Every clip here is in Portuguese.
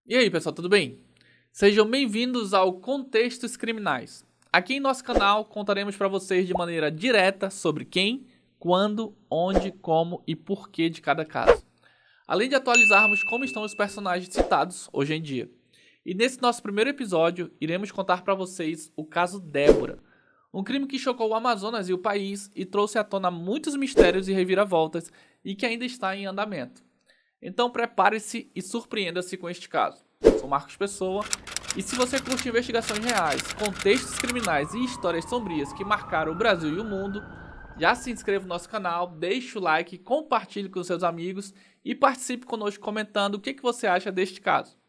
E aí, pessoal, tudo bem? Sejam bem-vindos ao Contextos Criminais. Aqui em nosso canal contaremos para vocês de maneira direta sobre quem, quando, onde, como e porquê de cada caso. Além de atualizarmos como estão os personagens citados hoje em dia. E nesse nosso primeiro episódio, iremos contar para vocês o caso Débora. Um crime que chocou o Amazonas e o país e trouxe à tona muitos mistérios e reviravoltas e que ainda está em andamento. Então prepare-se e surpreenda-se com este caso. Eu sou Marcos Pessoa, e se você curte investigações reais, contextos criminais e histórias sombrias que marcaram o Brasil e o mundo, já se inscreva no nosso canal, deixe o like, compartilhe com seus amigos e participe conosco comentando o que você acha deste caso.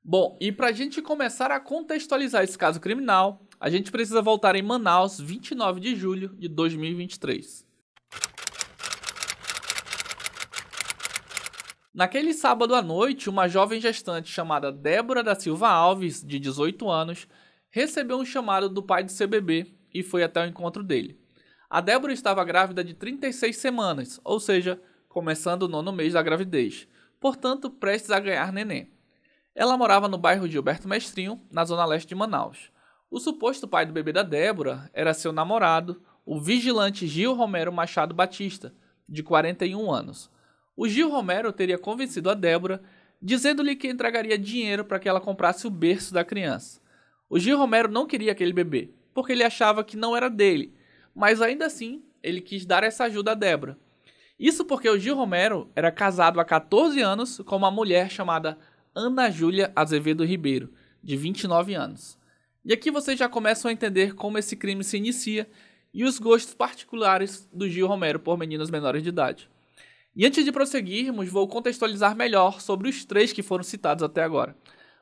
Bom, e para a gente começar a contextualizar esse caso criminal, a gente precisa voltar em Manaus, 29 de julho de 2023. Naquele sábado à noite, uma jovem gestante chamada Débora da Silva Alves, de 18 anos, recebeu um chamado do pai do seu bebê e foi até o encontro dele. A Débora estava grávida de 36 semanas, ou seja, começando o 9º mês da gravidez, portanto prestes a ganhar neném. Ela morava no bairro Gilberto Mestrinho, na zona leste de Manaus. O suposto pai do bebê da Débora era seu namorado, o vigilante Gil Romero Machado Batista, de 41 anos. O Gil Romero teria convencido a Débora, dizendo-lhe que entregaria dinheiro para que ela comprasse o berço da criança. O Gil Romero não queria aquele bebê, porque ele achava que não era dele, mas ainda assim ele quis dar essa ajuda a Débora. Isso porque o Gil Romero era casado há 14 anos com uma mulher chamada Ana Júlia Azevedo Ribeiro, de 29 anos. E aqui vocês já começam a entender como esse crime se inicia e os gostos particulares do Gil Romero por meninas menores de idade. E antes de prosseguirmos, vou contextualizar melhor sobre os três que foram citados até agora,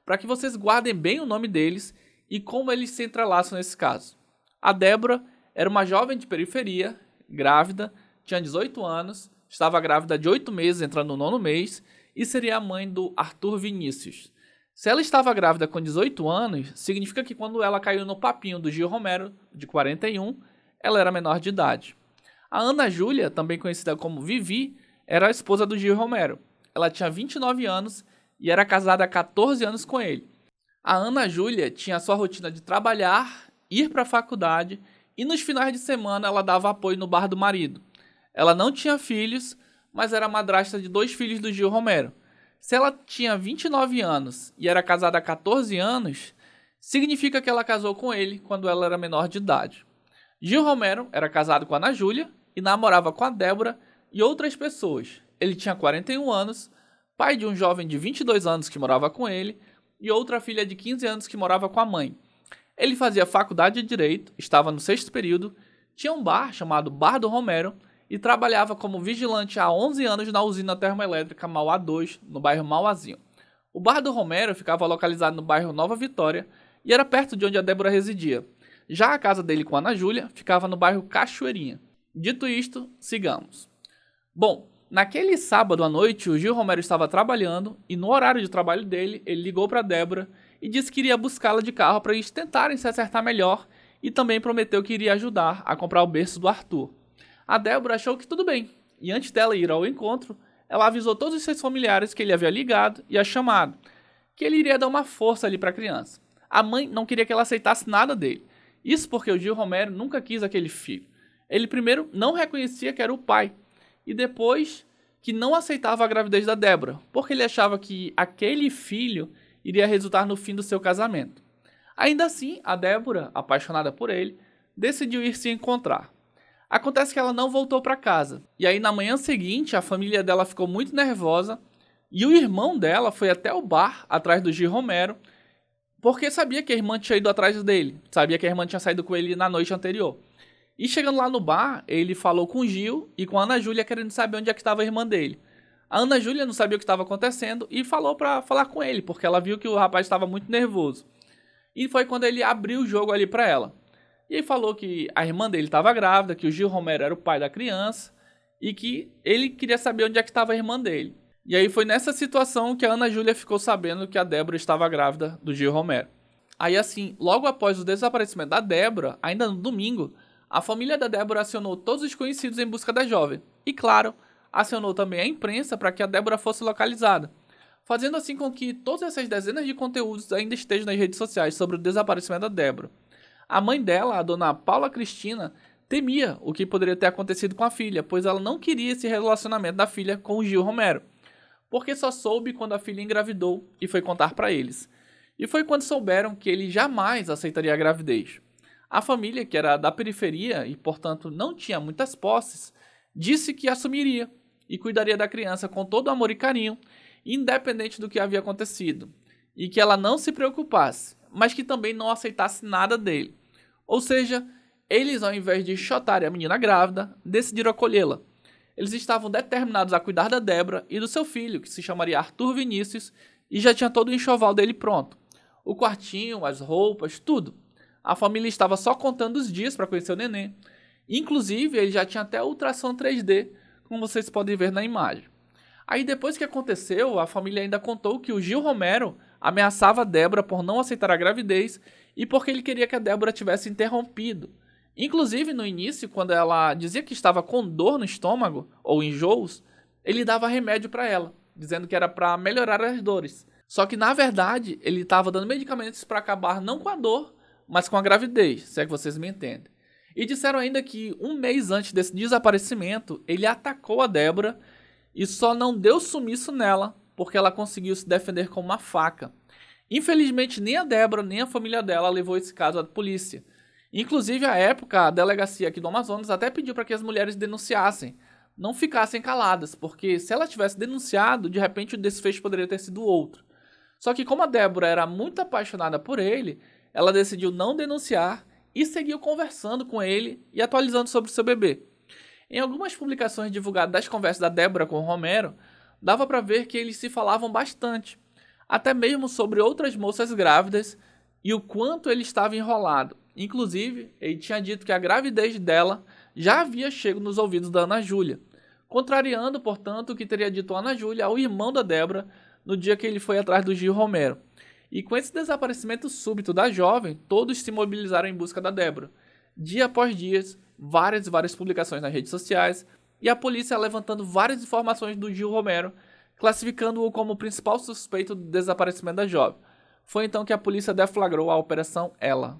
para que vocês guardem bem o nome deles e como eles se entrelaçam nesse caso. A Débora era uma jovem de periferia, grávida, tinha 18 anos, estava grávida de 8 meses, entrando no 9º mês, e seria a mãe do Arthur Vinícius. Se ela estava grávida com 18 anos, significa que quando ela caiu no papinho do Gil Romero, de 41, ela era menor de idade. A Ana Júlia, também conhecida como Vivi, era a esposa do Gil Romero. Ela tinha 29 anos e era casada há 14 anos com ele. A Ana Júlia tinha sua rotina de trabalhar, ir para a faculdade e nos finais de semana ela dava apoio no bar do marido. Ela não tinha filhos, mas era madrasta de 2 filhos do Gil Romero. Se ela tinha 29 anos e era casada há 14 anos, significa que ela casou com ele quando ela era menor de idade. Gil Romero era casado com a Ana Júlia e namorava com a Débora e outras pessoas. Ele tinha 41 anos, pai de um jovem de 22 anos que morava com ele e outra filha de 15 anos que morava com a mãe. Ele fazia faculdade de Direito, estava no 6º período, tinha um bar chamado Bar do Romero e trabalhava como vigilante há 11 anos na usina termoelétrica Mauá 2, no bairro Mauazinho. O Bar do Romero ficava localizado no bairro Nova Vitória e era perto de onde a Débora residia. Já a casa dele com a Ana Júlia ficava no bairro Cachoeirinha. Dito isto, sigamos. Bom, naquele sábado à noite, o Gil Romero estava trabalhando e no horário de trabalho dele, ele ligou para a Débora e disse que iria buscá-la de carro para eles tentarem se acertar melhor e também prometeu que iria ajudar a comprar o berço do Arthur. A Débora achou que tudo bem, e antes dela ir ao encontro, ela avisou todos os seus familiares que ele havia ligado e a chamado, que ele iria dar uma força ali para a criança. A mãe não queria que ela aceitasse nada dele, isso porque o Gil Romero nunca quis aquele filho. Ele primeiro não reconhecia que era o pai, e depois que não aceitava a gravidez da Débora, porque ele achava que aquele filho iria resultar no fim do seu casamento. Ainda assim, a Débora, apaixonada por ele, decidiu ir se encontrar. Acontece que ela não voltou para casa. E aí na manhã seguinte a família dela ficou muito nervosa e o irmão dela foi até o bar atrás do Gil Romero porque sabia que a irmã tinha ido atrás dele. Sabia que a irmã tinha saído com ele na noite anterior. E chegando lá no bar, ele falou com o Gil e com a Ana Júlia querendo saber onde é que estava a irmã dele. A Ana Júlia não sabia o que estava acontecendo e falou para falar com ele, porque ela viu que o rapaz estava muito nervoso. E foi quando ele abriu o jogo ali para ela. E aí falou que a irmã dele estava grávida, que o Gil Romero era o pai da criança e que ele queria saber onde é que estava a irmã dele. E aí foi nessa situação que a Ana Júlia ficou sabendo que a Débora estava grávida do Gil Romero. Aí assim, logo após o desaparecimento da Débora, ainda no domingo, a família da Débora acionou todos os conhecidos em busca da jovem. E claro, acionou também a imprensa para que a Débora fosse localizada, fazendo assim com que todas essas dezenas de conteúdos ainda estejam nas redes sociais sobre o desaparecimento da Débora. A mãe dela, a dona Paula Cristina, temia o que poderia ter acontecido com a filha, pois ela não queria esse relacionamento da filha com o Gil Romero, porque só soube quando a filha engravidou e foi contar para eles. E foi quando souberam que ele jamais aceitaria a gravidez. A família, que era da periferia e, portanto, não tinha muitas posses, disse que assumiria e cuidaria da criança com todo amor e carinho, independente do que havia acontecido, e que ela não se preocupasse, mas que também não aceitasse nada dele. Ou seja, eles, ao invés de chotarem a menina grávida, decidiram acolhê-la. Eles estavam determinados a cuidar da Débora e do seu filho, que se chamaria Arthur Vinícius, e já tinha todo o enxoval dele pronto. O quartinho, as roupas, tudo. A família estava só contando os dias para conhecer o neném. Inclusive, ele já tinha até ultrassom 3D, como vocês podem ver na imagem. Aí depois que aconteceu, a família ainda contou que o Gil Romero ameaçava a Débora por não aceitar a gravidez e porque ele queria que a Débora tivesse interrompido. Inclusive, no início, quando ela dizia que estava com dor no estômago ou enjoos, ele dava remédio para ela, dizendo que era para melhorar as dores. Só que, na verdade, ele estava dando medicamentos para acabar não com a dor, mas com a gravidez, se é que vocês me entendem. E disseram ainda que um mês antes desse desaparecimento, ele atacou a Débora e só não deu sumiço nela porque ela conseguiu se defender com uma faca. Infelizmente, nem a Débora nem a família dela levou esse caso à polícia. Inclusive, à época, a delegacia aqui do Amazonas até pediu para que as mulheres denunciassem, não ficassem caladas, porque se ela tivesse denunciado, de repente o desfecho poderia ter sido outro. Só que como a Débora era muito apaixonada por ele, ela decidiu não denunciar e seguiu conversando com ele e atualizando sobre o seu bebê. Em algumas publicações divulgadas das conversas da Débora com o Romero, dava para ver que eles se falavam bastante, até mesmo sobre outras moças grávidas e o quanto ele estava enrolado. Inclusive, ele tinha dito que a gravidez dela já havia chegado nos ouvidos da Ana Júlia, contrariando, portanto, o que teria dito a Ana Júlia ao irmão da Débora no dia que ele foi atrás do Gil Romero. E com esse desaparecimento súbito da jovem, todos se mobilizaram em busca da Débora. Dia após dia, várias publicações nas redes sociais e a polícia levantando várias informações do Gil Romero, classificando-o como o principal suspeito do desaparecimento da jovem. Foi então que a polícia deflagrou a Operação Ela.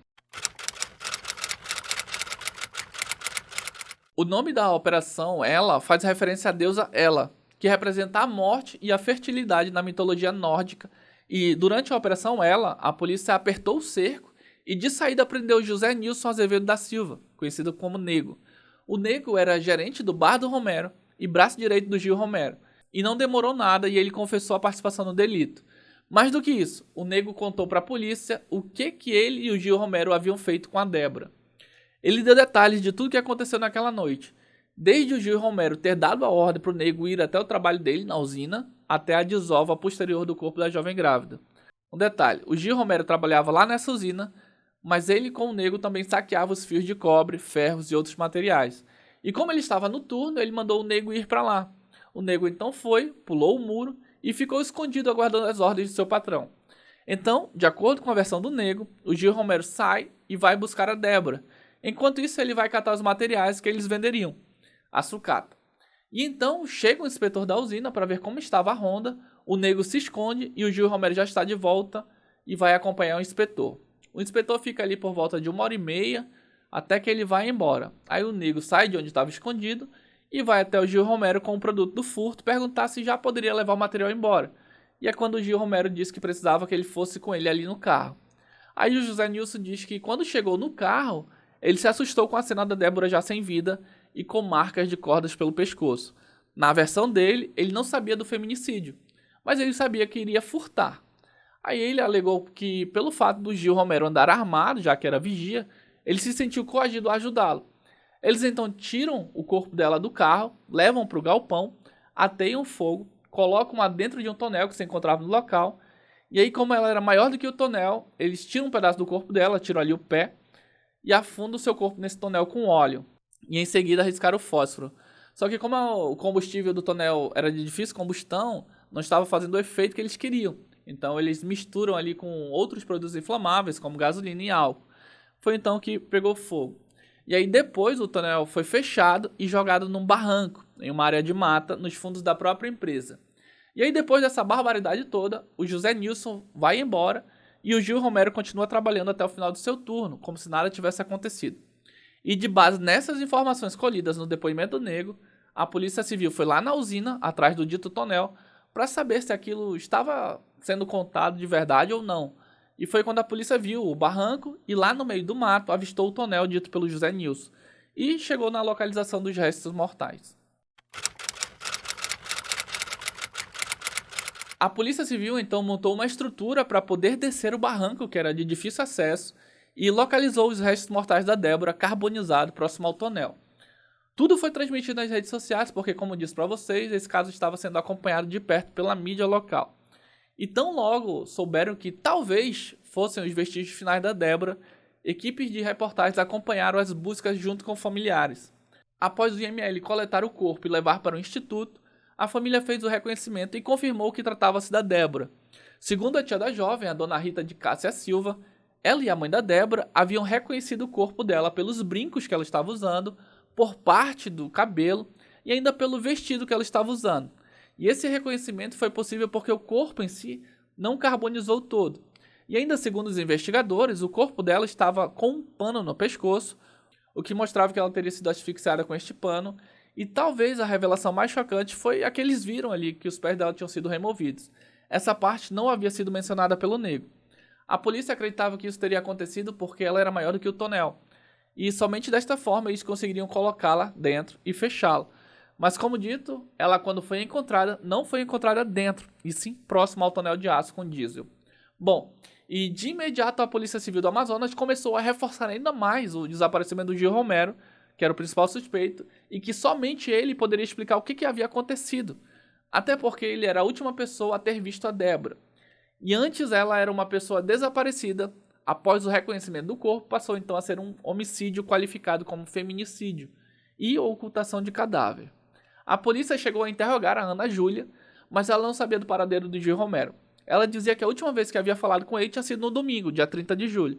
O nome da Operação Ela faz referência à deusa Ela, que representa a morte e a fertilidade na mitologia nórdica. E durante a Operação Ela, a polícia apertou o cerco e de saída prendeu José Nilson Azevedo da Silva, conhecido como Nego. O Nego era gerente do bar do Romero e braço direito do Gil Romero. E não demorou nada e ele confessou a participação no delito. Mais do que isso, o Nego contou para a polícia o que ele e o Gil Romero haviam feito com a Débora. Ele deu detalhes de tudo que aconteceu naquela noite, desde o Gil Romero ter dado a ordem para o Nego ir até o trabalho dele na usina, até a desova posterior do corpo da jovem grávida. Um detalhe, o Gil Romero trabalhava lá nessa usina, mas ele com o Nego também saqueava os fios de cobre, ferros e outros materiais. E como ele estava no turno, ele mandou o Nego ir para lá. O Nego então foi, pulou o muro e ficou escondido aguardando as ordens de seu patrão. Então, de acordo com a versão do Nego, o Gil Romero sai e vai buscar a Débora. Enquanto isso, ele vai catar os materiais que eles venderiam, a sucata. E então chega o inspetor da usina para ver como estava a ronda, o Nego se esconde e o Gil Romero já está de volta e vai acompanhar o inspetor. O inspetor fica ali por volta de 1h30 até que ele vai embora. Aí o Nego sai de onde estava escondido e vai até o Gil Romero com o produto do furto perguntar se já poderia levar o material embora. E é quando o Gil Romero disse que precisava que ele fosse com ele ali no carro. Aí o José Nilson diz que quando chegou no carro, ele se assustou com a cena da Débora já sem vida e com marcas de cordas pelo pescoço. Na versão dele, ele não sabia do feminicídio, mas ele sabia que iria furtar. Aí ele alegou que, pelo fato do Gil Romero andar armado, já que era vigia, ele se sentiu coagido a ajudá-lo. Eles então tiram o corpo dela do carro, levam para o galpão, ateiam fogo, colocam-a dentro de um tonel que se encontrava no local, e aí como ela era maior do que o tonel, eles tiram um pedaço do corpo dela, tiram ali o pé, e afundam o seu corpo nesse tonel com óleo, e em seguida arriscaram o fósforo. Só que como o combustível do tonel era de difícil combustão, não estava fazendo o efeito que eles queriam. Então eles misturam ali com outros produtos inflamáveis, como gasolina e álcool. Foi então que pegou fogo. E aí depois o tonel foi fechado e jogado num barranco, em uma área de mata, nos fundos da própria empresa. E aí depois dessa barbaridade toda, o José Nilson vai embora e o Gil Romero continua trabalhando até o final do seu turno, como se nada tivesse acontecido. E de base nessas informações colhidas no depoimento do Negro, a Polícia Civil foi lá na usina, atrás do dito tonel, para saber se aquilo estava sendo contado de verdade ou não. E foi quando a polícia viu o barranco e lá no meio do mato avistou o tonel dito pelo José Nilson e chegou na localização dos restos mortais. A Polícia Civil então montou uma estrutura para poder descer o barranco, que era de difícil acesso, e localizou os restos mortais da Débora carbonizados próximo ao tonel. Tudo foi transmitido nas redes sociais porque, como disse para vocês, esse caso estava sendo acompanhado de perto pela mídia local. E tão logo souberam que talvez fossem os vestígios finais da Débora, equipes de reportagens acompanharam as buscas junto com familiares. Após o IML coletar o corpo e levar para o instituto, a família fez o reconhecimento e confirmou que tratava-se da Débora. Segundo a tia da jovem, a dona Rita de Cássia Silva, ela e a mãe da Débora haviam reconhecido o corpo dela pelos brincos que ela estava usando, por parte do cabelo e ainda pelo vestido que ela estava usando. E esse reconhecimento foi possível porque o corpo em si não carbonizou todo. E ainda segundo os investigadores, o corpo dela estava com um pano no pescoço, o que mostrava que ela teria sido asfixiada com este pano. E talvez a revelação mais chocante foi a que eles viram ali, que os pés dela tinham sido removidos. Essa parte não havia sido mencionada pelo Negro. A polícia acreditava que isso teria acontecido porque ela era maior do que o tonel. E somente desta forma eles conseguiriam colocá-la dentro e fechá-la. Mas como dito, ela quando foi encontrada, não foi encontrada dentro, e sim próximo ao tonel de aço com diesel. Bom, e de imediato a Polícia Civil do Amazonas começou a reforçar ainda mais o desaparecimento do Gil Romero, que era o principal suspeito, e que somente ele poderia explicar o que havia acontecido. Até porque ele era a última pessoa a ter visto a Débora. E antes ela era uma pessoa desaparecida. Após o reconhecimento do corpo, passou então a ser um homicídio qualificado como feminicídio e ocultação de cadáver. A polícia chegou a interrogar a Ana Júlia, mas ela não sabia do paradeiro do Gil Romero. Ela dizia que a última vez que havia falado com ele tinha sido no domingo, dia 30 de julho,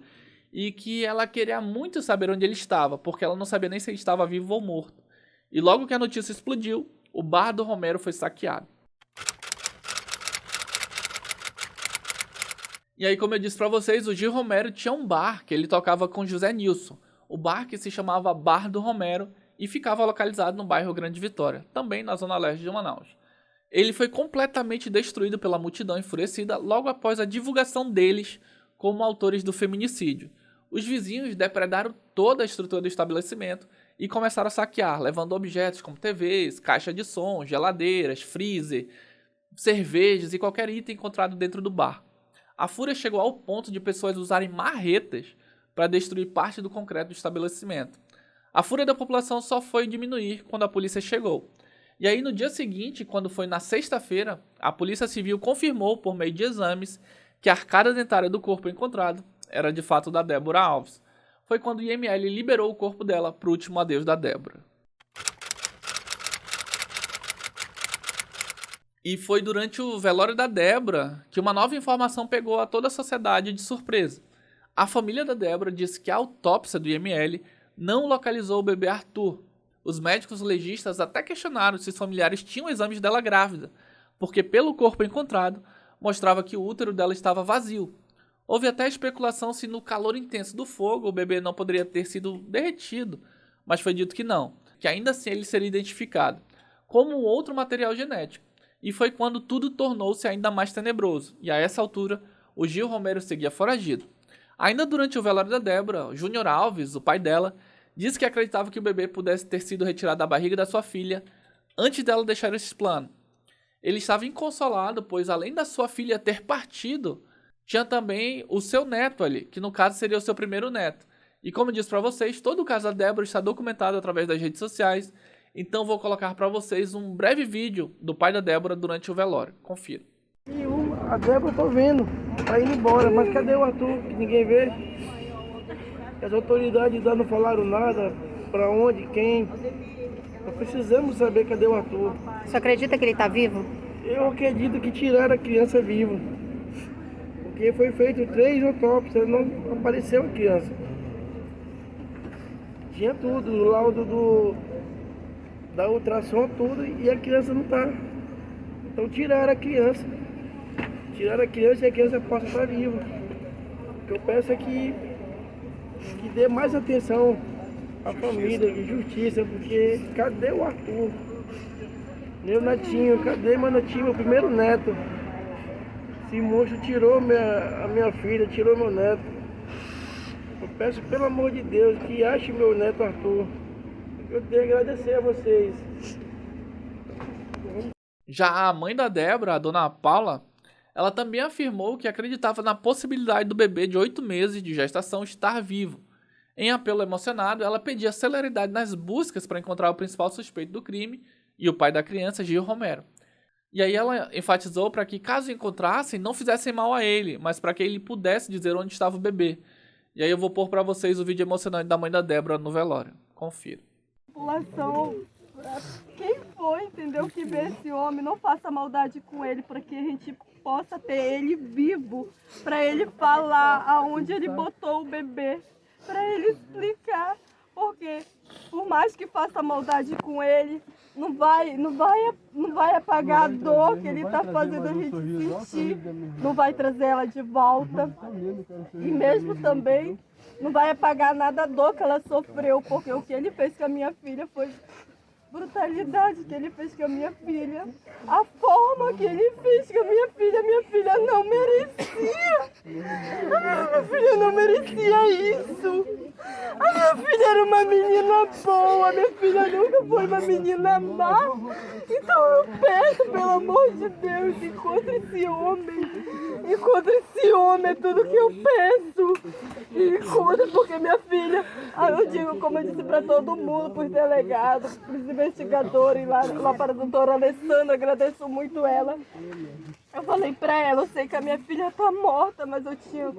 e que ela queria muito saber onde ele estava, porque ela não sabia nem se ele estava vivo ou morto. E logo que a notícia explodiu, o bar do Romero foi saqueado. E aí, como eu disse para vocês, o Gil Romero tinha um bar que ele tocava com José Nilson. O bar que se chamava Bar do Romero e ficava localizado no bairro Grande Vitória, também na zona leste de Manaus. Ele foi completamente destruído pela multidão enfurecida logo após a divulgação deles como autores do feminicídio. Os vizinhos depredaram toda a estrutura do estabelecimento e começaram a saquear, levando objetos como TVs, caixa de som, geladeiras, freezer, cervejas e qualquer item encontrado dentro do bar. A fúria chegou ao ponto de pessoas usarem marretas para destruir parte do concreto do estabelecimento. A fúria da população só foi diminuir quando a polícia chegou. E aí no dia seguinte, quando foi na sexta-feira, a Polícia Civil confirmou por meio de exames que a arcada dentária do corpo encontrado era de fato da Débora Alves. Foi quando o IML liberou o corpo dela para o último adeus da Débora. E foi durante o velório da Débora que uma nova informação pegou a toda a sociedade de surpresa. A família da Débora disse que a autópsia do IML não localizou o bebê Arthur. Os médicos legistas até questionaram se os familiares tinham exames dela grávida, porque pelo corpo encontrado, mostrava que o útero dela estava vazio. Houve até especulação se no calor intenso do fogo o bebê não poderia ter sido derretido, mas foi dito que não, que ainda assim ele seria identificado como outro material genético. E foi quando tudo tornou-se ainda mais tenebroso, e a essa altura o Gil Romero seguia foragido. Ainda durante o velório da Débora, Júnior Alves, o pai dela, disse que acreditava que o bebê pudesse ter sido retirado da barriga da sua filha antes dela deixar esse plano. Ele estava inconsolado, pois além da sua filha ter partido, tinha também o seu neto ali, que no caso seria o seu primeiro neto. E como eu disse para vocês, todo o caso da Débora está documentado através das redes sociais, então vou colocar para vocês um breve vídeo do pai da Débora durante o velório. Confira. E a Débora eu tô vendo, tá indo embora, mas cadê o Arthur que ninguém vê? As autoridades lá não falaram nada, para onde, quem. Nós precisamos saber cadê o Arthur. Você acredita que ele está vivo? Eu acredito que tiraram a criança viva. Porque foi feito 3 autópsias, não apareceu a criança. Tinha tudo, o laudo da ultrassom, tudo, e a criança não tá. Então tiraram a criança. Tiraram a criança e a criança possa estar viva. O que eu peço é que dê mais atenção à família, de justiça, porque cadê o Arthur? Meu netinho, cadê meu netinho, meu primeiro neto? Esse monstro tirou a minha filha, tirou meu neto. Eu peço pelo amor de Deus que ache meu neto Arthur. Eu tenho que agradecer a vocês. Já a mãe da Débora, a dona Paula, ela também afirmou que acreditava na possibilidade do bebê de 8 meses de gestação estar vivo. Em apelo emocionado, ela pedia celeridade nas buscas para encontrar o principal suspeito do crime e o pai da criança, Gil Romero. E aí ela enfatizou para que, caso encontrassem, não fizessem mal a ele, mas para que ele pudesse dizer onde estava o bebê. E aí eu vou pôr para vocês o vídeo emocionante da mãe da Débora no velório. Confira. População, quem foi, entendeu, que vê esse homem, não faça maldade com ele, para que a gente possa ter ele vivo, para ele falar aonde ele botou o bebê, para ele explicar, porque por mais que faça maldade com ele, não vai apagar a dor que ele está fazendo a gente sentir, não vai trazer ela de volta, e mesmo também não vai apagar nada a dor que ela sofreu, porque o que ele fez com a minha filha foi brutalidade que ele fez com a minha filha. A forma que ele fez com a minha filha não merecia. A minha filha não merecia isso. A minha filha era uma menina boa, a minha filha nunca foi uma menina má. Então eu peço, pelo amor de Deus, encontre esse homem. Encontre esse homem, é tudo que eu peço. Encontre, porque minha filha, eu digo, como eu disse para todo mundo, para os delegados, para os investigadores, lá para a doutora Alessandra, agradeço muito ela. Eu falei para ela, eu sei que a minha filha está morta, mas eu tinha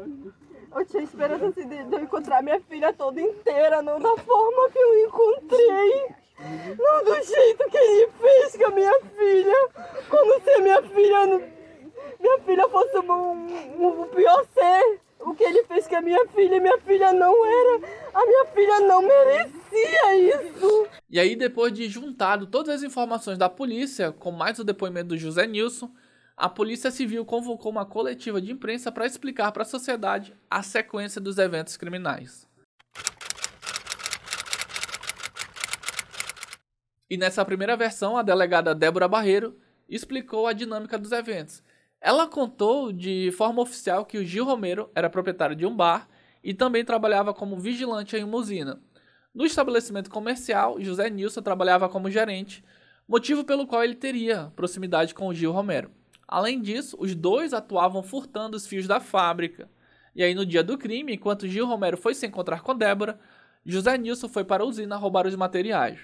esperança assim, de eu encontrar minha filha toda inteira, não da forma que eu encontrei. Não do jeito que ele fez com a minha filha, como se a minha filha fosse um pior ser. O que ele fez com a minha filha não era. A minha filha não merecia isso. E aí, depois de juntado todas as informações da polícia, com mais o depoimento do José Nilson, a Polícia Civil convocou uma coletiva de imprensa para explicar para a sociedade a sequência dos eventos criminais. E nessa primeira versão, a delegada Débora Barreiro explicou a dinâmica dos eventos. Ela contou de forma oficial que o Gil Romero era proprietário de um bar e também trabalhava como vigilante em uma usina. No estabelecimento comercial, José Nilson trabalhava como gerente, motivo pelo qual ele teria proximidade com o Gil Romero. Além disso, os dois atuavam furtando os fios da fábrica. E aí, no dia do crime, enquanto Gil Romero foi se encontrar com Débora, José Nilson foi para a usina roubar os materiais.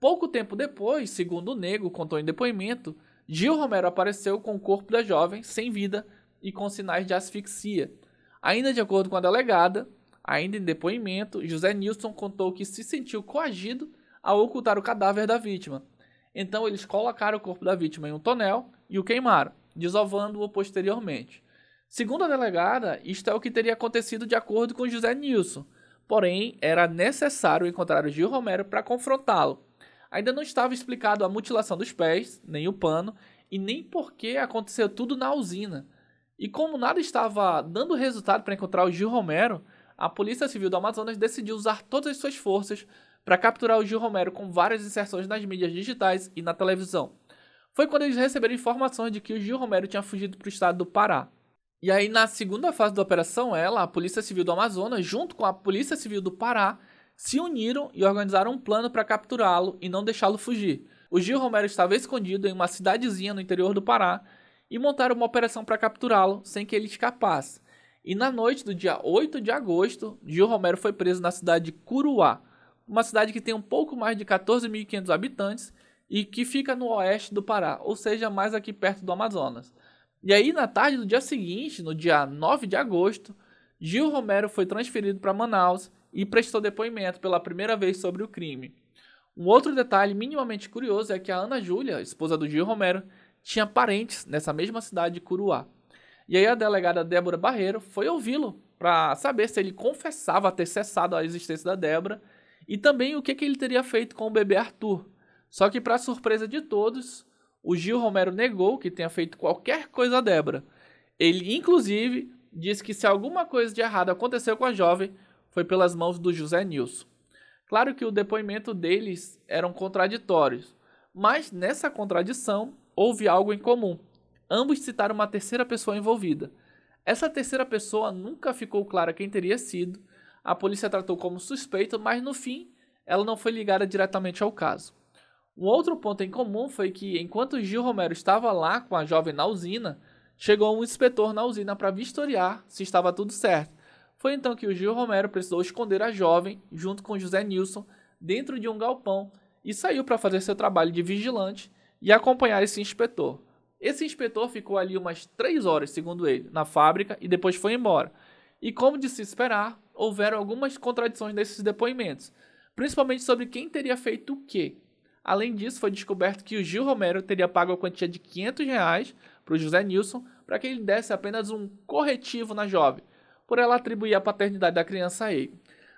Pouco tempo depois, segundo o nego contou em depoimento, Gil Romero apareceu com o corpo da jovem, sem vida e com sinais de asfixia. Ainda de acordo com a delegada, ainda em depoimento, José Nilson contou que se sentiu coagido ao ocultar o cadáver da vítima. Então eles colocaram o corpo da vítima em um tonel e o queimaram, desovando-o posteriormente. Segundo a delegada, isto é o que teria acontecido de acordo com José Nilson. Porém, era necessário encontrar o Gil Romero para confrontá-lo. Ainda não estava explicado a mutilação dos pés, nem o pano, e nem por que aconteceu tudo na usina. E como nada estava dando resultado para encontrar o Gil Romero, a Polícia Civil do Amazonas decidiu usar todas as suas forças para capturar o Gil Romero com várias inserções nas mídias digitais e na televisão. Foi quando eles receberam informações de que o Gil Romero tinha fugido para o estado do Pará. E aí, na segunda fase da operação, a Polícia Civil do Amazonas, junto com a Polícia Civil do Pará, se uniram e organizaram um plano para capturá-lo e não deixá-lo fugir. O Gil Romero estava escondido em uma cidadezinha no interior do Pará e montaram uma operação para capturá-lo sem que ele escapasse. E na noite do dia 8 de agosto, Gil Romero foi preso na cidade de Curuá, uma cidade que tem um pouco mais de 14.500 habitantes e que fica no oeste do Pará, ou seja, mais aqui perto do Amazonas. E aí, na tarde do dia seguinte, no dia 9 de agosto, Gil Romero foi transferido para Manaus e prestou depoimento pela primeira vez sobre o crime. Um outro detalhe minimamente curioso é que a Ana Júlia, esposa do Gil Romero, tinha parentes nessa mesma cidade de Curuá. E aí a delegada Débora Barreiro foi ouvi-lo para saber se ele confessava ter cessado a existência da Débora e também o que ele teria feito com o bebê Arthur. Só que, para surpresa de todos, o Gil Romero negou que tenha feito qualquer coisa a Débora. Ele, inclusive, disse que se alguma coisa de errado aconteceu com a jovem, foi pelas mãos do José Nilson. Claro que o depoimento deles eram contraditórios, mas nessa contradição houve algo em comum. Ambos citaram uma terceira pessoa envolvida. Essa terceira pessoa nunca ficou clara quem teria sido. A polícia tratou como suspeito, mas no fim ela não foi ligada diretamente ao caso. Um outro ponto em comum foi que, enquanto Gil Romero estava lá com a jovem na usina, chegou um inspetor na usina para vistoriar se estava tudo certo. Foi então que o Gil Romero precisou esconder a jovem, junto com José Nilson, dentro de um galpão e saiu para fazer seu trabalho de vigilante e acompanhar esse inspetor. Esse inspetor ficou ali umas 3 horas, segundo ele, na fábrica e depois foi embora. E como de se esperar, houveram algumas contradições nesses depoimentos, principalmente sobre quem teria feito o quê. Além disso, foi descoberto que o Gil Romero teria pago a quantia de R$500 para o José Nilson para que ele desse apenas um corretivo na jovem, por ela atribuir a paternidade da criança a ele.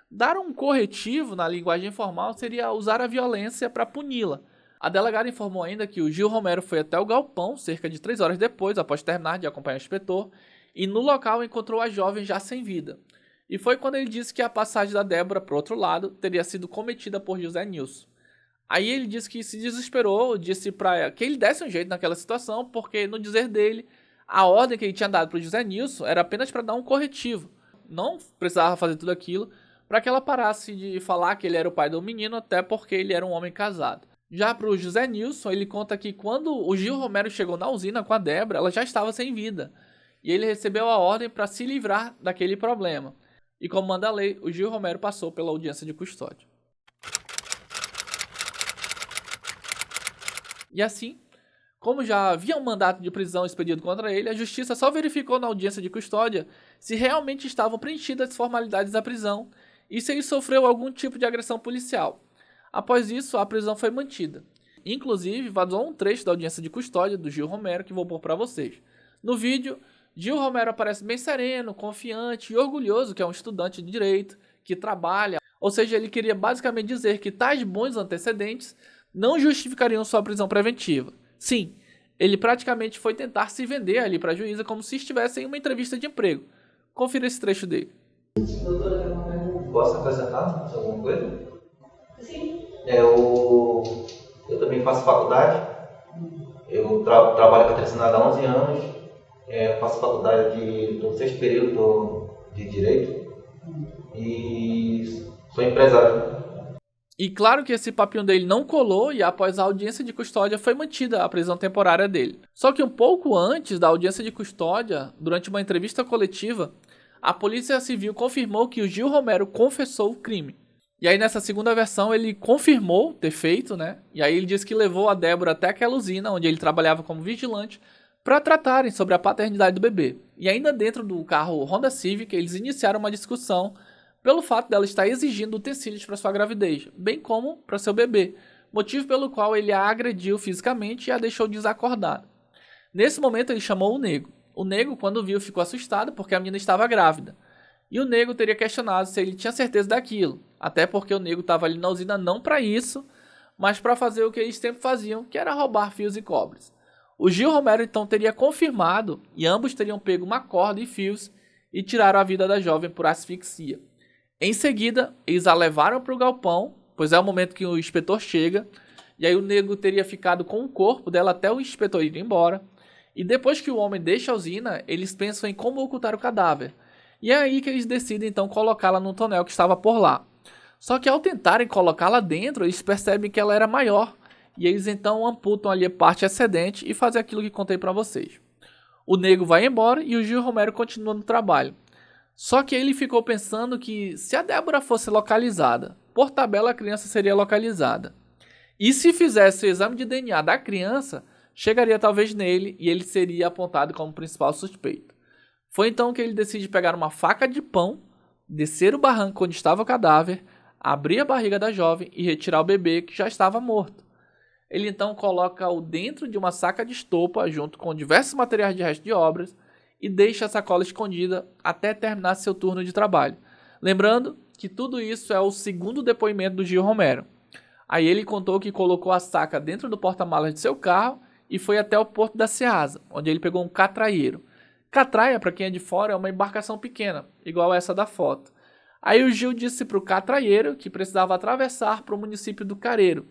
Dar um corretivo, na linguagem informal, seria usar a violência para puni-la. A delegada informou ainda que o Gil Romero foi até o galpão cerca de 3 horas depois, após terminar de acompanhar o inspetor, e no local encontrou a jovem já sem vida. E foi quando ele disse que a passagem da Débora para o outro lado teria sido cometida por José Nilson. Aí ele disse que se desesperou, disse para que ele desse um jeito naquela situação, porque no dizer dele, a ordem que ele tinha dado para o José Nilson era apenas para dar um corretivo. Não precisava fazer tudo aquilo para que ela parasse de falar que ele era o pai do menino, até porque ele era um homem casado. Já para o José Nilson, ele conta que quando o Gil Romero chegou na usina com a Débora, ela já estava sem vida. E ele recebeu a ordem para se livrar daquele problema. E como manda a lei, o Gil Romero passou pela audiência de custódia. E assim, como já havia um mandato de prisão expedido contra ele, a justiça só verificou na audiência de custódia se realmente estavam preenchidas as formalidades da prisão e se ele sofreu algum tipo de agressão policial. Após isso, a prisão foi mantida. Inclusive, vazou um trecho da audiência de custódia do Gil Romero que vou pôr para vocês. No vídeo, Gil Romero aparece bem sereno, confiante e orgulhoso que é um estudante de direito, que trabalha. Ou seja, ele queria basicamente dizer que tais bons antecedentes não justificariam sua prisão preventiva. Sim, ele praticamente foi tentar se vender ali para a juíza como se estivesse em uma entrevista de emprego. Confira esse trecho dele. Doutora, posso acrescentar alguma coisa? Sim. Eu também faço faculdade. Eu trabalho com eletricidade há 11 anos. Faço faculdade do 6º período de Direito. E sou empresário. E claro que esse papinho dele não colou e após a audiência de custódia foi mantida a prisão temporária dele. Só que um pouco antes da audiência de custódia, durante uma entrevista coletiva, a Polícia Civil confirmou que o Gil Romero confessou o crime. E aí nessa segunda versão ele confirmou ter feito, né? E aí ele disse que levou a Débora até aquela usina onde ele trabalhava como vigilante para tratarem sobre a paternidade do bebê. E ainda dentro do carro Honda Civic eles iniciaram uma discussão pelo fato dela estar exigindo utensílios para sua gravidez, bem como para seu bebê, motivo pelo qual ele a agrediu fisicamente e a deixou desacordada. Nesse momento ele chamou o Nego. O Nego, quando viu, ficou assustado porque a menina estava grávida. E o Nego teria questionado se ele tinha certeza daquilo, até porque o Nego estava ali na usina não para isso, mas para fazer o que eles sempre faziam, que era roubar fios e cobres. O Gil Romero então teria confirmado e ambos teriam pego uma corda e fios e tiraram a vida da jovem por asfixia. Em seguida, eles a levaram para o galpão, pois é o momento que o inspetor chega, e aí o Nego teria ficado com o corpo dela até o inspetor ir embora, e depois que o homem deixa a usina, eles pensam em como ocultar o cadáver, e é aí que eles decidem então colocá-la num tonel que estava por lá. Só que ao tentarem colocá-la dentro, eles percebem que ela era maior, e eles então amputam ali a parte excedente e fazem aquilo que contei para vocês. O Nego vai embora e o Gil Romero continua no trabalho. Só que ele ficou pensando que se a Débora fosse localizada, por tabela a criança seria localizada. E se fizesse o exame de DNA da criança, chegaria talvez nele e ele seria apontado como principal suspeito. Foi então que ele decide pegar uma faca de pão, descer o barranco onde estava o cadáver, abrir a barriga da jovem e retirar o bebê que já estava morto. Ele então coloca-o dentro de uma saca de estopa junto com diversos materiais de resto de obras e deixa a sacola escondida até terminar seu turno de trabalho. Lembrando que tudo isso é o segundo depoimento do Gil Romero. Aí ele contou que colocou a saca dentro do porta-malas de seu carro e foi até o porto da Ceasa, onde ele pegou um catraieiro. Catraia, para quem é de fora, é uma embarcação pequena, igual essa da foto. Aí o Gil disse para o catraieiro que precisava atravessar para o município do Careiro,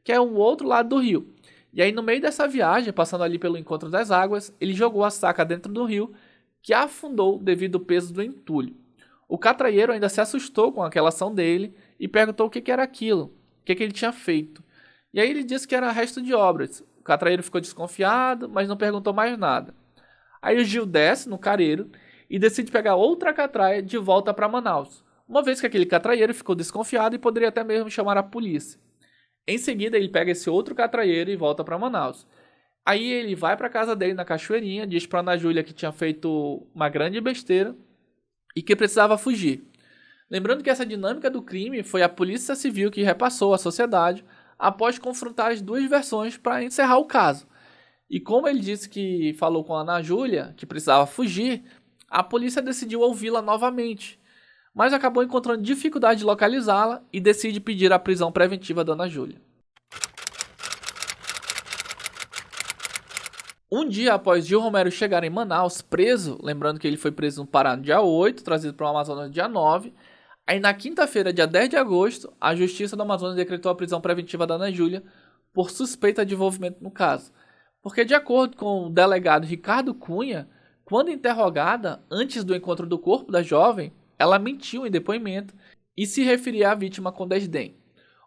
que é o outro lado do rio. E aí no meio dessa viagem, passando ali pelo encontro das águas, ele jogou a saca dentro do rio, que afundou devido ao peso do entulho. O catraieiro ainda se assustou com aquela ação dele e perguntou o que era aquilo, o que ele tinha feito. E aí ele disse que era resto de obras. O catraieiro ficou desconfiado, mas não perguntou mais nada. Aí o Gil desce no Careiro e decide pegar outra catraia de volta para Manaus, uma vez que aquele catraieiro ficou desconfiado e poderia até mesmo chamar a polícia. Em seguida, ele pega esse outro catraieiro e volta para Manaus. Aí ele vai para casa dele na Cachoeirinha, diz para Ana Júlia que tinha feito uma grande besteira e que precisava fugir. Lembrando que essa dinâmica do crime foi a Polícia Civil que repassou à sociedade após confrontar as duas versões para encerrar o caso. E como ele disse que falou com a Ana Júlia que precisava fugir, a polícia decidiu ouvi-la novamente, mas acabou encontrando dificuldade de localizá-la e decide pedir a prisão preventiva da Ana Júlia. Um dia após Gil Romero chegar em Manaus, preso, lembrando que ele foi preso no Pará no dia 8, trazido para o Amazonas no dia 9, aí na quinta-feira, dia 10 de agosto, a Justiça do Amazonas decretou a prisão preventiva da Ana Júlia por suspeita de envolvimento no caso. Porque, de acordo com o delegado Ricardo Cunha, quando interrogada antes do encontro do corpo da jovem, ela mentiu em depoimento e se referia à vítima com desdém.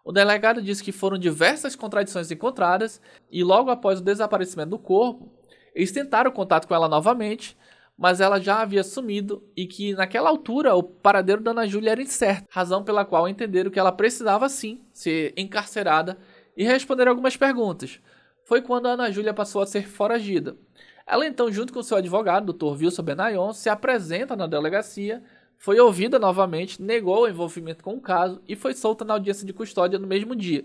O delegado disse que foram diversas contradições encontradas e logo após o desaparecimento do corpo, eles tentaram contato com ela novamente, mas ela já havia sumido e que naquela altura o paradeiro da Ana Júlia era incerto, razão pela qual entenderam que ela precisava sim ser encarcerada e responder algumas perguntas. Foi quando a Ana Júlia passou a ser foragida. Ela então, junto com seu advogado, Dr. Wilson Benayon, se apresenta na delegacia, foi ouvida novamente, negou o envolvimento com o caso e foi solta na audiência de custódia no mesmo dia.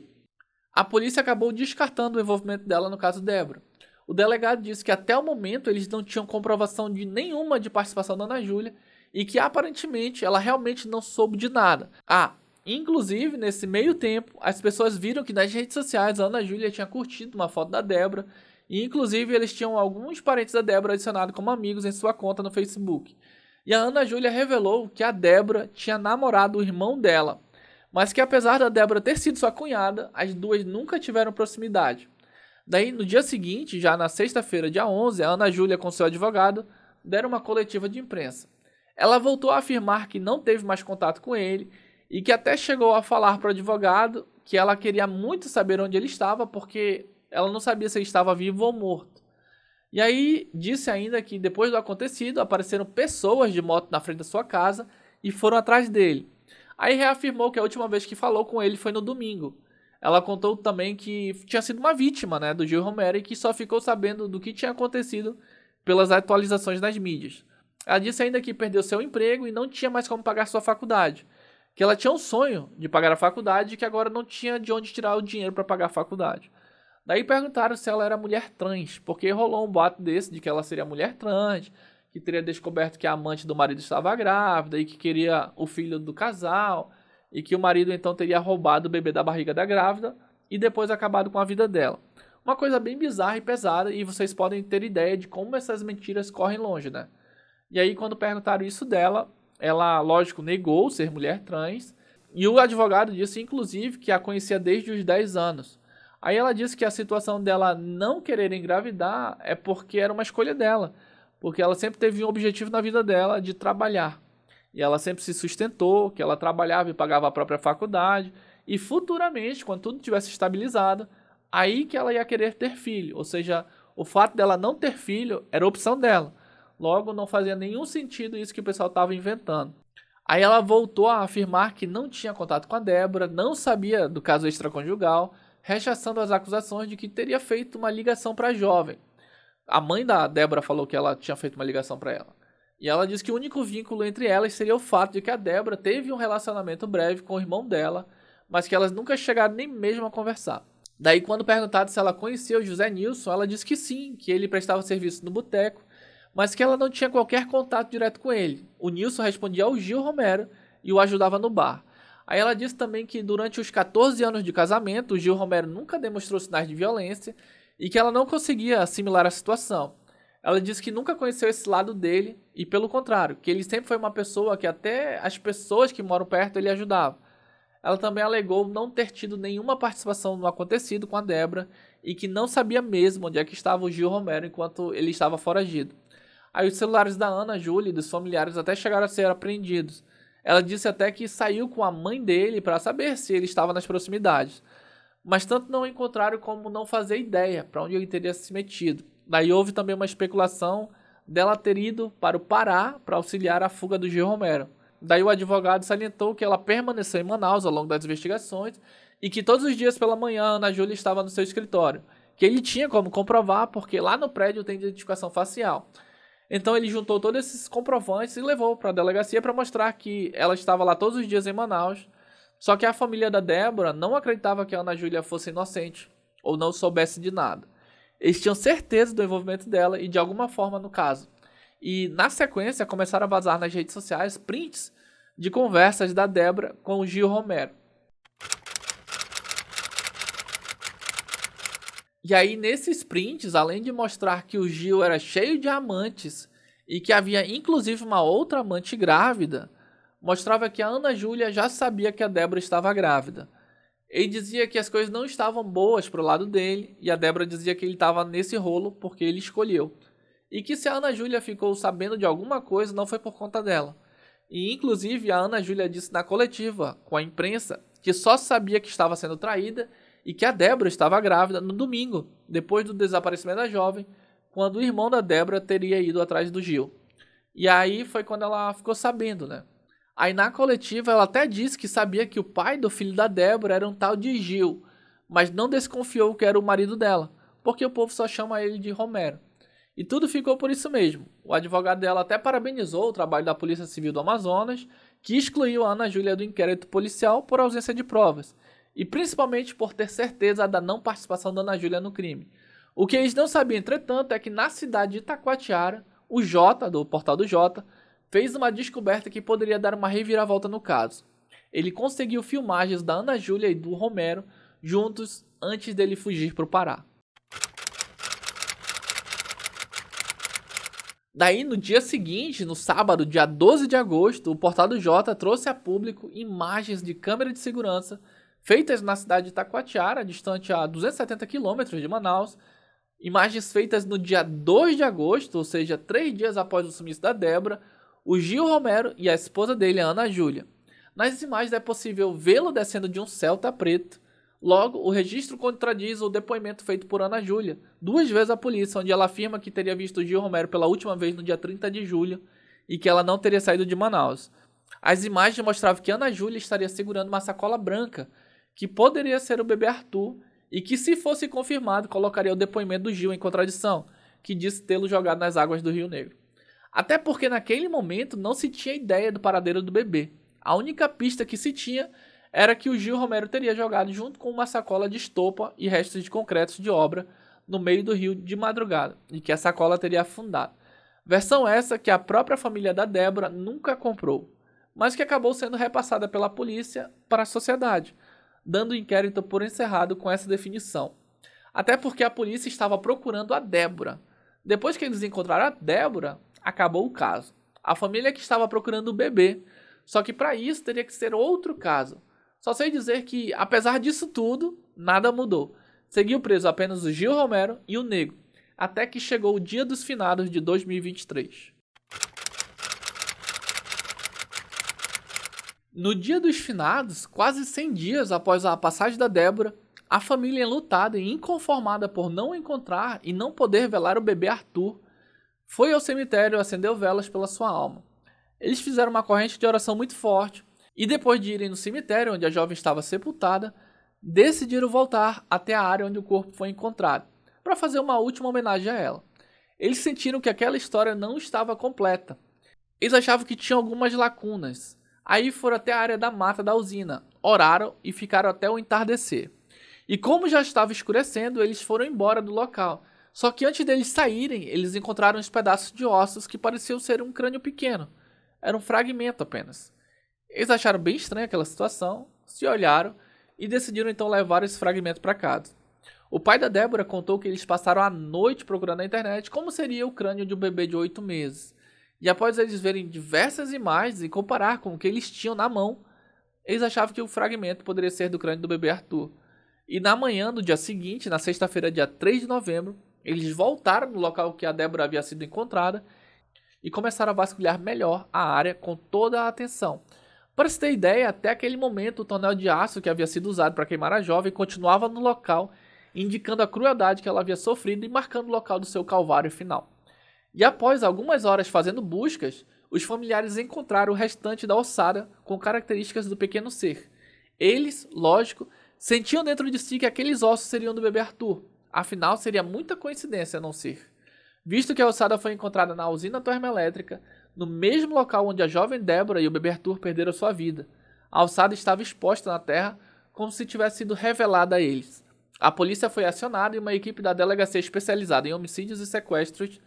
A polícia acabou descartando o envolvimento dela no caso Débora. O delegado disse que até o momento eles não tinham comprovação de nenhuma de participação da Ana Júlia e que aparentemente ela realmente não soube de nada. Inclusive, nesse meio tempo, as pessoas viram que nas redes sociais a Ana Júlia tinha curtido uma foto da Débora e inclusive eles tinham alguns parentes da Débora adicionados como amigos em sua conta no Facebook. E a Ana Júlia revelou que a Débora tinha namorado o irmão dela, mas que apesar da Débora ter sido sua cunhada, as duas nunca tiveram proximidade. Daí, no dia seguinte, já na sexta-feira, dia 11, a Ana Júlia com seu advogado deram uma coletiva de imprensa. Ela voltou a afirmar que não teve mais contato com ele e que até chegou a falar para o advogado que ela queria muito saber onde ele estava porque ela não sabia se ele estava vivo ou morto. E aí disse ainda que depois do acontecido apareceram pessoas de moto na frente da sua casa e foram atrás dele. Aí reafirmou que a última vez que falou com ele foi no domingo. Ela contou também que tinha sido uma vítima, do Gil Romero e que só ficou sabendo do que tinha acontecido pelas atualizações das mídias. Ela disse ainda que perdeu seu emprego e não tinha mais como pagar sua faculdade. Que ela tinha um sonho de pagar a faculdade e que agora não tinha de onde tirar o dinheiro para pagar a faculdade. Daí perguntaram se ela era mulher trans, porque rolou um boato desse de que ela seria mulher trans, que teria descoberto que a amante do marido estava grávida e que queria o filho do casal, e que o marido então teria roubado o bebê da barriga da grávida e depois acabado com a vida dela. Uma coisa bem bizarra e pesada, e vocês podem ter ideia de como essas mentiras correm longe, E aí quando perguntaram isso dela, ela, lógico, negou ser mulher trans, e o advogado disse inclusive que a conhecia desde os 10 anos. Aí ela disse que a situação dela não querer engravidar é porque era uma escolha dela, porque ela sempre teve um objetivo na vida dela de trabalhar. E ela sempre se sustentou, que ela trabalhava e pagava a própria faculdade, e futuramente, quando tudo tivesse estabilizado, aí que ela ia querer ter filho. Ou seja, o fato dela não ter filho era opção dela. Logo, não fazia nenhum sentido isso que o pessoal estava inventando. Aí ela voltou a afirmar que não tinha contato com a Débora, não sabia do caso extraconjugal, rechaçando as acusações de que teria feito uma ligação para a jovem. A mãe da Débora falou que ela tinha feito uma ligação para ela. E ela disse que o único vínculo entre elas seria o fato de que a Débora teve um relacionamento breve com o irmão dela, mas que elas nunca chegaram nem mesmo a conversar. Daí, quando perguntado se ela conhecia o José Nilson, ela disse que sim, que ele prestava serviço no boteco, mas que ela não tinha qualquer contato direto com ele. O Nilson respondia ao Gil Romero e o ajudava no bar. Aí ela disse também que durante os 14 anos de casamento, o Gil Romero nunca demonstrou sinais de violência e que ela não conseguia assimilar a situação. Ela disse que nunca conheceu esse lado dele e, pelo contrário, que ele sempre foi uma pessoa que até as pessoas que moram perto ele ajudava. Ela também alegou não ter tido nenhuma participação no acontecido com a Débora e que não sabia mesmo onde é que estava o Gil Romero enquanto ele estava foragido. Aí os celulares da Ana Júlia e dos familiares até chegaram a ser apreendidos. Ela disse até que saiu com a mãe dele para saber se ele estava nas proximidades. Mas tanto não encontraram como não fazer ideia para onde ele teria se metido. Daí houve também uma especulação dela ter ido para o Pará para auxiliar a fuga do Gil Romero. Daí o advogado salientou que ela permaneceu em Manaus ao longo das investigações e que todos os dias pela manhã a Ana Júlia estava no seu escritório, que ele tinha como comprovar porque lá no prédio tem identificação facial. Então ele juntou todos esses comprovantes e levou para a delegacia para mostrar que ela estava lá todos os dias em Manaus, só que a família da Débora não acreditava que a Ana Júlia fosse inocente ou não soubesse de nada. Eles tinham certeza do envolvimento dela e de alguma forma no caso. E na sequência começaram a vazar nas redes sociais prints de conversas da Débora com o Gil Romero. E aí nesses prints, além de mostrar que o Gil era cheio de amantes e que havia inclusive uma outra amante grávida, mostrava que a Ana Júlia já sabia que a Débora estava grávida. Ele dizia que as coisas não estavam boas pro lado dele e a Débora dizia que ele estava nesse rolo porque ele escolheu. E que se a Ana Júlia ficou sabendo de alguma coisa, não foi por conta dela. E inclusive a Ana Júlia disse na coletiva com a imprensa que só sabia que estava sendo traída e que a Débora estava grávida no domingo, depois do desaparecimento da jovem, quando o irmão da Débora teria ido atrás do Gil. E aí foi quando ela ficou sabendo, né? Aí na coletiva ela até disse que sabia que o pai do filho da Débora era um tal de Gil, mas não desconfiou que era o marido dela, porque o povo só chama ele de Romero. E tudo ficou por isso mesmo. O advogado dela até parabenizou o trabalho da Polícia Civil do Amazonas, que excluiu a Ana Júlia do inquérito policial por ausência de provas, e principalmente por ter certeza da não participação da Ana Júlia no crime. O que eles não sabiam, entretanto, é que na cidade de Itacoatiara, o Jota, do Portal do Jota, fez uma descoberta que poderia dar uma reviravolta no caso. Ele conseguiu filmagens da Ana Júlia e do Romero juntos antes dele fugir para o Pará. Daí, no dia seguinte, no sábado, dia 12 de agosto, o Portal do Jota trouxe a público imagens de câmera de segurança feitas na cidade de Itacoatiara, distante a 270 quilômetros de Manaus. Imagens feitas no dia 2 de agosto, ou seja, 3 dias após o sumiço da Débora, o Gil Romero e a esposa dele, a Ana Júlia. Nas imagens é possível vê-lo descendo de um Celta preto. Logo, o registro contradiz o depoimento feito por Ana Júlia, 2 vezes à polícia, onde ela afirma que teria visto o Gil Romero pela última vez no dia 30 de julho e que ela não teria saído de Manaus. As imagens mostravam que Ana Júlia estaria segurando uma sacola branca, que poderia ser o bebê Arthur, e que, se fosse confirmado, colocaria o depoimento do Gil em contradição, que disse tê-lo jogado nas águas do Rio Negro. Até porque naquele momento não se tinha ideia do paradeiro do bebê. A única pista que se tinha era que o Gil Romero teria jogado junto com uma sacola de estopa e restos de concretos de obra no meio do rio de madrugada, e que a sacola teria afundado. Versão essa que a própria família da Débora nunca comprou, mas que acabou sendo repassada pela polícia para a sociedade, dando o inquérito por encerrado com essa definição. Até porque a polícia estava procurando a Débora. Depois que eles encontraram a Débora, acabou o caso. A família que estava procurando o bebê, só que para isso teria que ser outro caso. Só sei dizer que, apesar disso tudo, nada mudou. Seguiu preso apenas o Gil Romero e o Negro, até que chegou o dia dos finados de 2023. No dia dos finados, quase 100 dias após a passagem da Débora, a família enlutada e inconformada por não encontrar e não poder velar o bebê Arthur, foi ao cemitério e acendeu velas pela sua alma. Eles fizeram uma corrente de oração muito forte e, depois de irem no cemitério onde a jovem estava sepultada, decidiram voltar até a área onde o corpo foi encontrado, para fazer uma última homenagem a ela. Eles sentiram que aquela história não estava completa. Eles achavam que tinha algumas lacunas. Aí foram até a área da mata da usina, oraram e ficaram até o entardecer. E como já estava escurecendo, eles foram embora do local. Só que antes deles saírem, eles encontraram uns pedaços de ossos que pareciam ser um crânio pequeno. Era um fragmento apenas. Eles acharam bem estranha aquela situação, se olharam e decidiram então levar esse fragmento para casa. O pai da Débora contou que eles passaram a noite procurando na internet como seria o crânio de um bebê de 8 meses. E após eles verem diversas imagens e comparar com o que eles tinham na mão, eles achavam que o fragmento poderia ser do crânio do bebê Arthur. E na manhã do dia seguinte, na sexta-feira, dia 3 de novembro, eles voltaram no local que a Débora havia sido encontrada e começaram a vasculhar melhor a área com toda a atenção. Para se ter ideia, até aquele momento o tonel de aço que havia sido usado para queimar a jovem continuava no local, indicando a crueldade que ela havia sofrido e marcando o local do seu calvário final. E após algumas horas fazendo buscas, os familiares encontraram o restante da ossada com características do pequeno ser. Eles, lógico, sentiam dentro de si que aqueles ossos seriam do bebê Arthur. Afinal, seria muita coincidência não ser. Visto que a ossada foi encontrada na usina termoelétrica, no mesmo local onde a jovem Débora e o bebê Arthur perderam sua vida. A ossada estava exposta na terra como se tivesse sido revelada a eles. A polícia foi acionada e uma equipe da delegacia especializada em homicídios e sequestros,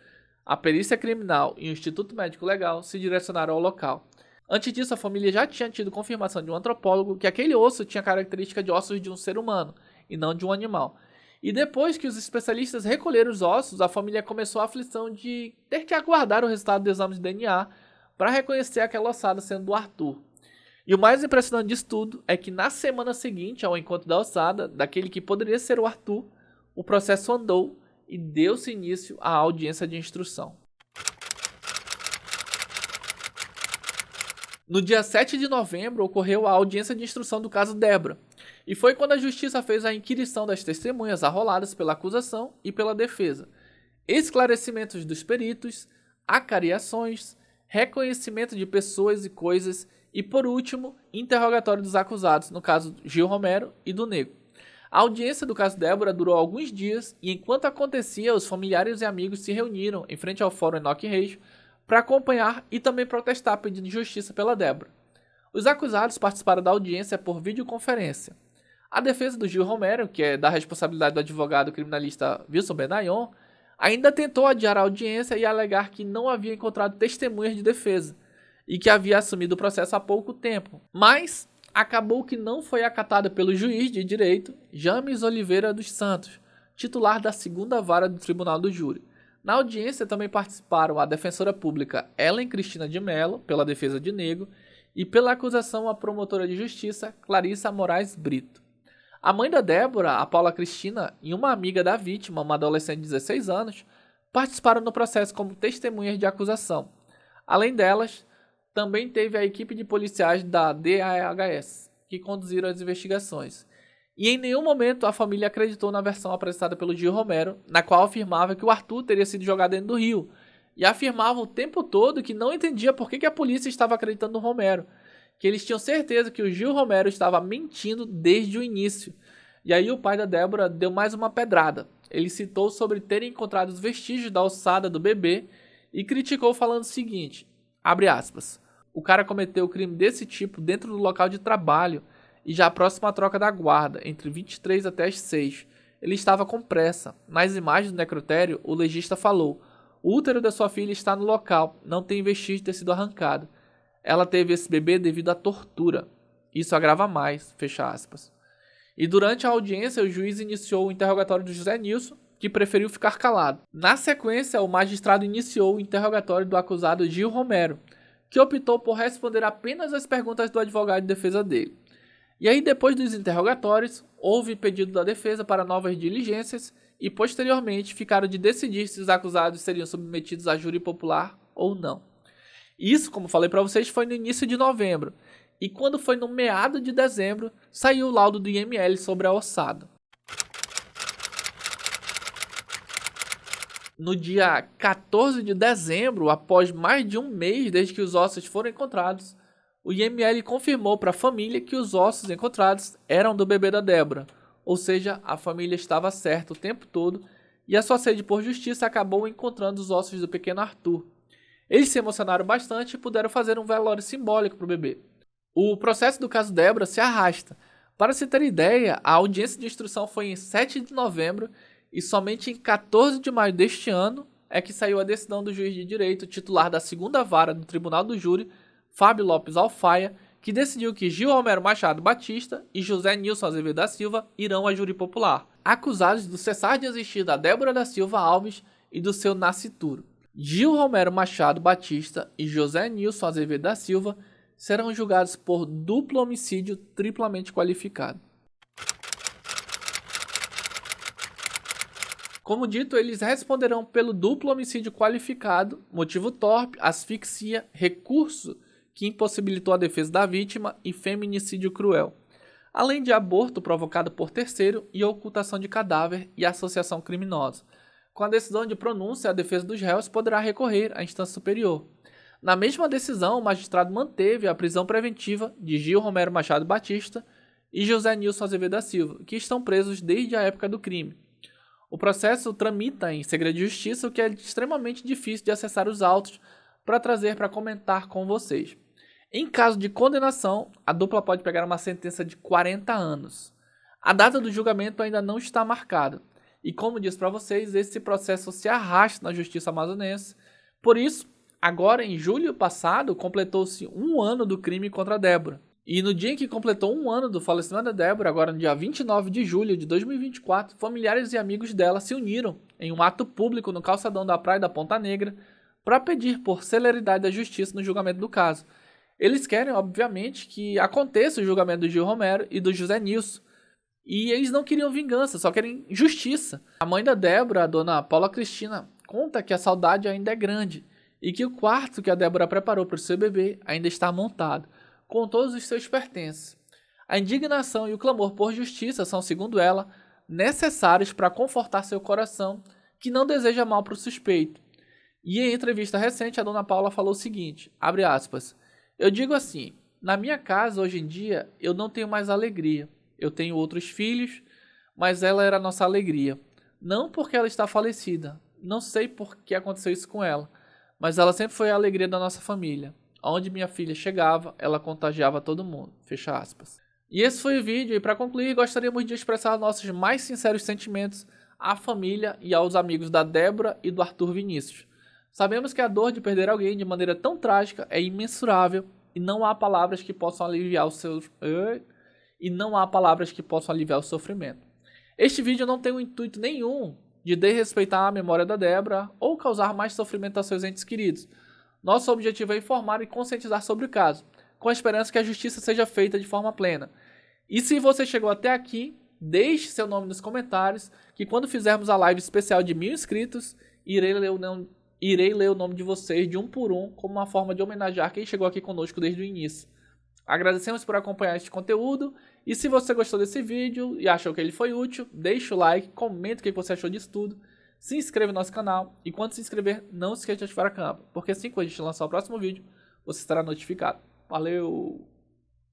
a perícia criminal e o Instituto Médico Legal se direcionaram ao local. Antes disso, a família já tinha tido confirmação de um antropólogo que aquele osso tinha característica de ossos de um ser humano e não de um animal. E depois que os especialistas recolheram os ossos, a família começou a aflição de ter que aguardar o resultado do exame de DNA para reconhecer aquela ossada sendo do Arthur. E o mais impressionante disso tudo é que na semana seguinte ao encontro da ossada, daquele que poderia ser o Arthur, o processo andou e deu-se início à audiência de instrução. No dia 7 de novembro ocorreu a audiência de instrução do caso Débora, e foi quando a justiça fez a inquirição das testemunhas arroladas pela acusação e pela defesa, esclarecimentos dos peritos, acariações, reconhecimento de pessoas e coisas e, por último, interrogatório dos acusados, no caso Gil Romero e do Negro. A audiência do caso Débora durou alguns dias e, enquanto acontecia, os familiares e amigos se reuniram em frente ao Fórum Enoque Reis para acompanhar e também protestar pedindo justiça pela Débora. Os acusados participaram da audiência por videoconferência. A defesa do Gil Romero, que é da responsabilidade do advogado criminalista Wilson Benayon, ainda tentou adiar a audiência e alegar que não havia encontrado testemunhas de defesa e que havia assumido o processo há pouco tempo. Mas acabou que não foi acatada pelo juiz de direito James Oliveira dos Santos, titular da 2ª Vara do Tribunal do Júri. Na audiência também participaram a defensora pública Ellen Cristina de Mello, pela defesa de Negro, e pela acusação a promotora de justiça Clarissa Moraes Brito. A mãe da Débora, a Paula Cristina, e uma amiga da vítima, uma adolescente de 16 anos, participaram no processo como testemunhas de acusação. Além delas, também teve a equipe de policiais da DAHS, que conduziram as investigações. E em nenhum momento a família acreditou na versão apresentada pelo Gil Romero, na qual afirmava que o Arthur teria sido jogado dentro do rio, e afirmava o tempo todo que não entendia por que a polícia estava acreditando no Romero, que eles tinham certeza que o Gil Romero estava mentindo desde o início. E aí o pai da Débora deu mais uma pedrada. Ele citou sobre terem encontrado os vestígios da ossada do bebê e criticou falando o seguinte, abre aspas, o cara cometeu crime desse tipo dentro do local de trabalho e já próximo à troca da guarda, entre 23 até as 6. Ele estava com pressa. Nas imagens do necrotério, o legista falou, o útero da sua filha está no local, não tem vestígio de ter sido arrancado. Ela teve esse bebê devido à tortura. Isso agrava mais, fecha aspas. E durante a audiência, o juiz iniciou o interrogatório do José Nilson, que preferiu ficar calado. Na sequência, o magistrado iniciou o interrogatório do acusado Gil Romero, que optou por responder apenas as perguntas do advogado de defesa dele. E aí, depois dos interrogatórios, houve pedido da defesa para novas diligências e, posteriormente, ficaram de decidir se os acusados seriam submetidos a júri popular ou não. Isso, como falei para vocês, foi no início de novembro. E quando foi no meado de dezembro, saiu o laudo do IML sobre a ossada. No dia 14 de dezembro, após mais de um mês desde que os ossos foram encontrados, o IML confirmou para a família que os ossos encontrados eram do bebê da Débora. Ou seja, a família estava certa o tempo todo e a sua sede por justiça acabou encontrando os ossos do pequeno Arthur. Eles se emocionaram bastante e puderam fazer um velório simbólico para o bebê. O processo do caso Débora se arrasta, Para se ter ideia, a audiência de instrução foi em 7 de novembro e somente em 14 de maio deste ano é que saiu a decisão do juiz de direito titular da segunda vara do Tribunal do Júri, Fábio Lopes Alfaia, que decidiu que Gil Romero Machado Batista e José Nilson Azevedo da Silva irão a júri popular, acusados do cessar de existir da Débora da Silva Alves e do seu nascituro. Gil Romero Machado Batista e José Nilson Azevedo da Silva serão julgados por duplo homicídio triplamente qualificado. Como dito, eles responderão pelo duplo homicídio qualificado, motivo torpe, asfixia, recurso que impossibilitou a defesa da vítima e feminicídio cruel, além de aborto provocado por terceiro e ocultação de cadáver e associação criminosa. Com a decisão de pronúncia, a defesa dos réus poderá recorrer à instância superior. Na mesma decisão, o magistrado manteve a prisão preventiva de Gil Romero Machado Batista e José Nilson Azevedo da Silva, que estão presos desde a época do crime. O processo tramita em segredo de justiça, o que é extremamente difícil de acessar os autos para trazer para comentar com vocês. Em caso de condenação, a dupla pode pegar uma sentença de 40 anos. A data do julgamento ainda não está marcada. E como disse para vocês, esse processo se arrasta na justiça amazonense. Por isso, agora em julho passado, completou-se 1 ano do crime contra a Débora. E no dia em que completou 1 ano do falecimento da Débora, agora no dia 29 de julho de 2024, familiares e amigos dela se uniram em um ato público no calçadão da Praia da Ponta Negra para pedir por celeridade da justiça no julgamento do caso. Eles querem, obviamente, que aconteça o julgamento do Gil Romero e do José Nilson. E eles não queriam vingança, só querem justiça. A mãe da Débora, a dona Paula Cristina, conta que a saudade ainda é grande e que o quarto que a Débora preparou para o seu bebê ainda está montado, com todos os seus pertences. A indignação e o clamor por justiça são, segundo ela, necessários para confortar seu coração, que não deseja mal para o suspeito. E em entrevista recente, a dona Paula falou o seguinte, abre aspas, eu digo assim, na minha casa hoje em dia eu não tenho mais alegria. Eu tenho outros filhos, mas ela era a nossa alegria. Não porque ela está falecida, não sei por que aconteceu isso com ela, mas ela sempre foi a alegria da nossa família. Onde minha filha chegava, ela contagiava todo mundo. Fecha aspas. E esse foi o vídeo, e para concluir, gostaríamos de expressar nossos mais sinceros sentimentos à família e aos amigos da Débora e do Arthur Vinícius. Sabemos que a dor de perder alguém de maneira tão trágica é imensurável e não há palavras que possam aliviar o sofrimento. Este vídeo não tem o intuito nenhum de desrespeitar a memória da Débora ou causar mais sofrimento a seus entes queridos. Nosso objetivo é informar e conscientizar sobre o caso, com a esperança que a justiça seja feita de forma plena. E se você chegou até aqui, deixe seu nome nos comentários, que quando fizermos a live especial de 1000 inscritos, irei ler o nome de vocês de um por um, como uma forma de homenagear quem chegou aqui conosco desde o início. Agradecemos por acompanhar este conteúdo, e se você gostou desse vídeo e achou que ele foi útil, deixe o like, comente o que você achou disso tudo, se inscreva no nosso canal, e quando se inscrever, não esqueça de ativar a campanha, porque assim que a gente lançar o próximo vídeo, você estará notificado. Valeu!